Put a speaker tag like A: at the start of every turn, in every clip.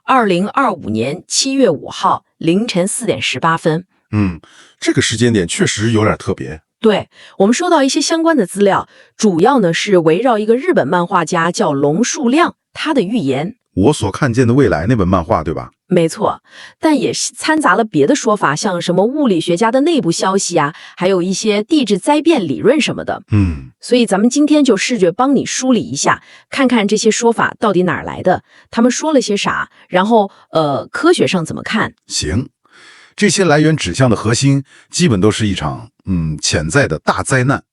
A: 2025年7月5号凌晨4点18分。
B: 这个时间点确实有点特别。
A: 对，我们收到一些相关的资料，主要呢是围绕一个日本漫画家叫龙树亮他的预言。
B: 我所看见的未来那本漫画，对吧？
A: 没错，但也是掺杂了别的说法，像什么物理学家的内部消息啊，还有一些地质灾变理论什么的。所以咱们今天就试着帮你梳理一下，看看这些说法到底哪儿来的，他们说了些啥，然后科学上怎么看。
B: 行，这些来源指向的核心基本都是一场潜在的大灾难。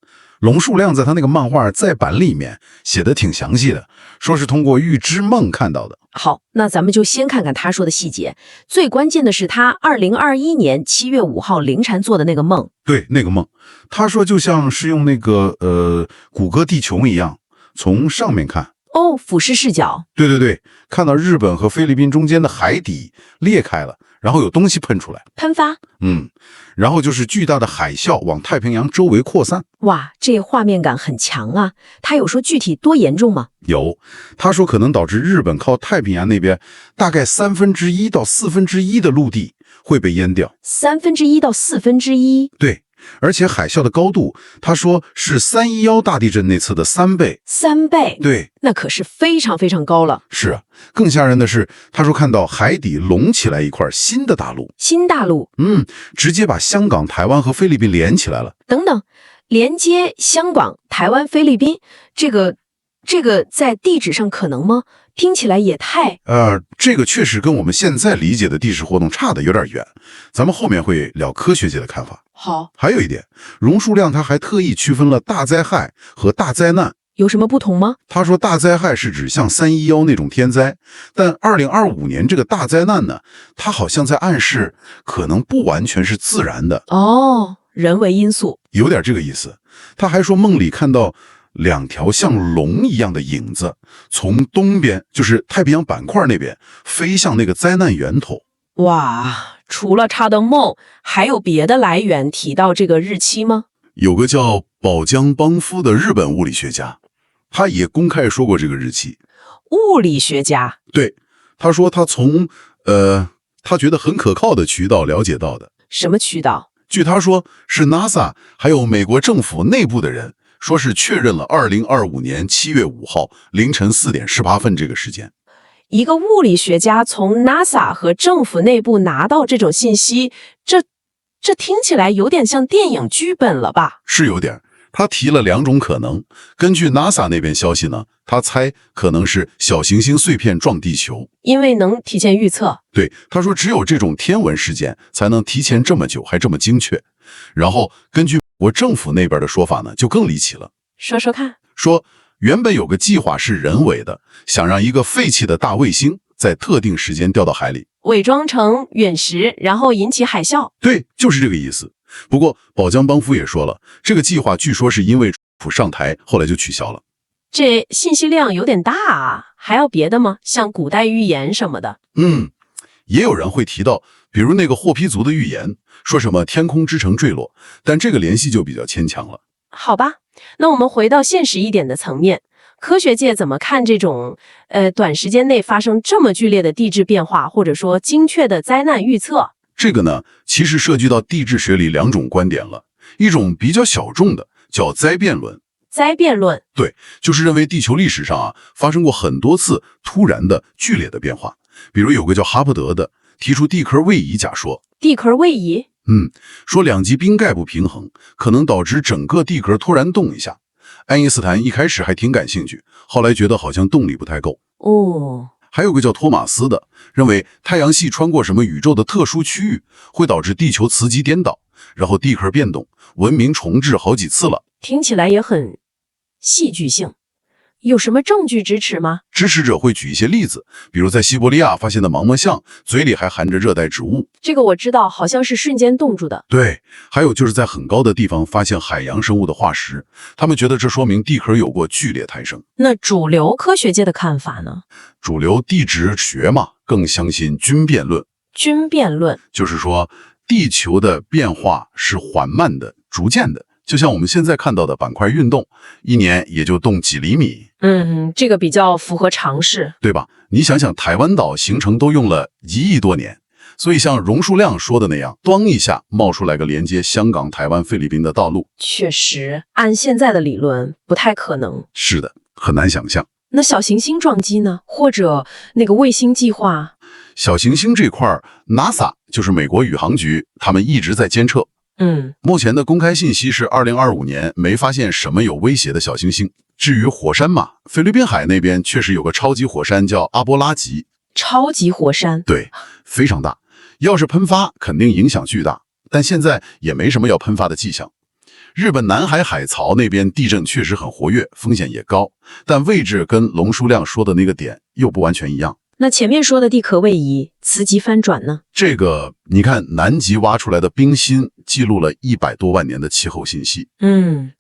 B: 龙树亮在他那个漫画再版里面写的挺详细的，说是通过预知梦看到的。
A: 好，那咱们就先看看他说的细节。最关键的是他2021年7月5号凌晨做的那个梦。
B: 对，那个梦，他说就像是用那个谷歌地球一样，从上面看。
A: 哦，俯视视角。
B: 对，看到日本和菲律宾中间的海底裂开了，然后有东西喷出来，
A: 喷发。
B: 然后就是巨大的海啸往太平洋周围扩散。
A: 哇，这画面感很强啊！他有说具体多严重吗？
B: 有，他说可能导致日本靠太平洋那边大概1/3到1/4的陆地会被淹掉。
A: 1/3到1/4。
B: 对，而且海啸的高度，他说是311大地震那次的3倍。
A: 3倍？
B: 对，
A: 那可是非常非常高了。
B: 是啊，更吓人的是，他说看到海底隆起来一块新的大陆。
A: 新大陆？
B: 直接把香港、台湾和菲律宾连起来了。
A: 等等，连接香港、台湾、菲律宾，这个在地质上可能吗？听起来也太……
B: 这个确实跟我们现在理解的地质活动差的有点远，咱们后面会聊科学界的看法。
A: 好，
B: 还有一点，龙树亮他还特意区分了大灾害和大灾难。
A: 有什么不同吗？
B: 他说大灾害是指像311那种天灾，但2025年这个大灾难呢，他好像在暗示可能不完全是自然的。
A: 人为因素。
B: 有点这个意思。他还说梦里看到2条像龙一样的影子从东边，就是太平洋板块那边飞向那个灾难源头。
A: 哇，除了他的梦，还有别的来源提到这个日期吗？
B: 有个叫宝江邦夫的日本物理学家，他也公开说过这个日期。
A: 物理学家？
B: 对，他说他从他觉得很可靠的渠道了解到的。
A: 什么渠道？
B: 据他说是 NASA 还有美国政府内部的人，说是确认了2025年7月5号凌晨4点18分这个时间。
A: 一个物理学家从 NASA 和政府内部拿到这种信息，这听起来有点像电影剧本了吧？
B: 是有点。他提了2种可能，根据 NASA 那边消息呢，他猜可能是小行星碎片撞地球，
A: 因为能提前预测。
B: 对，他说只有这种天文事件才能提前这么久还这么精确。然后根据我政府那边的说法呢，就更离奇了。
A: 说说看。
B: 说原本有个计划是人为的，想让一个废弃的大卫星在特定时间掉到海里，
A: 伪装成陨石，然后引起海啸。
B: 对，就是这个意思。不过宝江邦夫也说了，这个计划据说是因为川普上台，后来就取消了。
A: 这信息量有点大啊，还有别的吗？像古代预言什么的？
B: 也有人会提到，比如那个霍皮族的预言，说什么天空之城坠落，但这个联系就比较牵强了。
A: 好吧，那我们回到现实一点的层面，科学界怎么看这种短时间内发生这么剧烈的地质变化，或者说精确的灾难预测？
B: 这个呢，其实涉及到地质学里2种观点了。一种比较小众的叫灾变论。
A: 灾变论？
B: 对，就是认为地球历史上发生过很多次突然的剧烈的变化。比如有个叫哈伯德的提出地壳位移假说。
A: 地壳位移？
B: 说2极冰盖不平衡可能导致整个地壳突然动一下。爱因斯坦一开始还挺感兴趣，后来觉得好像动力不太够。还有个叫托马斯的，认为太阳系穿过什么宇宙的特殊区域，会导致地球磁极颠倒，然后地壳变动，文明重置好几次了。
A: 听起来也很戏剧性。有什么证据支持吗？
B: 支持者会举一些例子，比如在西伯利亚发现的芒蟥象，嘴里还含着热带植物。
A: 这个我知道，好像是瞬间冻住的。
B: 对，还有就是在很高的地方发现海洋生物的化石，他们觉得这说明地壳有过剧烈抬升。
A: 那主流科学界的看法呢？
B: 主流地质学嘛，更相信均变论。
A: 均变论就是
B: 说地球的变化是缓慢的、逐渐的，就像我们现在看到的板块运动，一年也就动几厘米。
A: 这个比较符合常识，
B: 对吧？你想想，台湾岛形成都用了1亿多年，所以像榕树亮说的那样，咣一下冒出来个连接香港、台湾、菲律宾的道路，
A: 确实，按现在的理论不太可能。
B: 是的，很难想象。
A: 那小行星撞击呢？或者那个卫星计划？
B: 小行星这块 NASA 就是美国宇航局，他们一直在监测。目前的公开信息是2025年没发现什么有威胁的小行星。至于火山嘛，菲律宾海那边确实有个超级火山叫阿波拉级。
A: 超级火山？
B: 对，非常大。要是喷发，肯定影响巨大，但现在也没什么要喷发的迹象。日本南海海槽那边地震确实很活跃，风险也高，但位置跟龙书亮说的那个点又不完全一样。
A: 那前面说的地壳位移、磁极翻转呢？
B: 这个你看，南极挖出来的冰芯记录了100多万年的气候信息。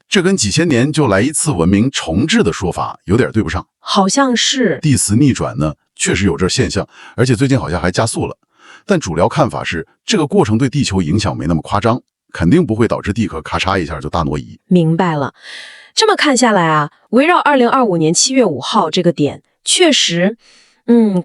B: 这跟几千年就来一次文明重置的说法有点对不上。
A: 好像是。
B: 地磁逆转呢，确实有这现象，而且最近好像还加速了。但主流看法是，这个过程对地球影响没那么夸张，肯定不会导致地壳咔嚓一下就大挪移。
A: 明白了。这么看下来啊，围绕2025年7月5号这个点，确实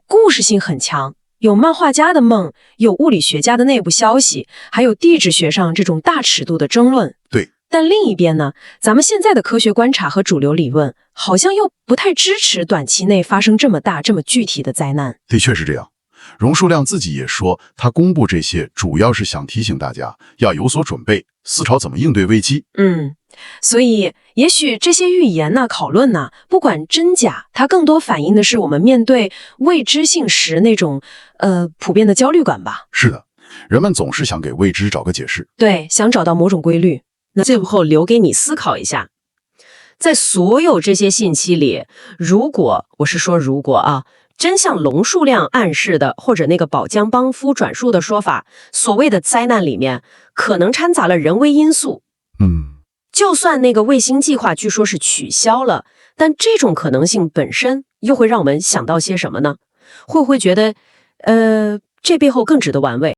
A: 故事性很强，有漫画家的梦，有物理学家的内部消息，还有地质学上这种大尺度的争论。
B: 对。
A: 但另一边呢，咱们现在的科学观察和主流理论，好像又不太支持短期内发生这么大、这么具体的灾难。
B: 的确是这样。榕树亮自己也说，他公布这些主要是想提醒大家要有所准备，思考怎么应对危机。
A: 所以也许这些预言呢、讨论呢，不管真假，它更多反映的是我们面对未知性时那种普遍的焦虑感吧。
B: 是的，人们总是想给未知找个解释。
A: 对，想找到某种规律。那最后留给你思考一下，在所有这些信息里，如果真像龙树亮暗示的，或者那个宝江邦夫转述的说法，所谓的灾难里面可能掺杂了人为因素。就算那个卫星计划据说是取消了，但这种可能性本身又会让我们想到些什么呢？会不会觉得这背后更值得玩味？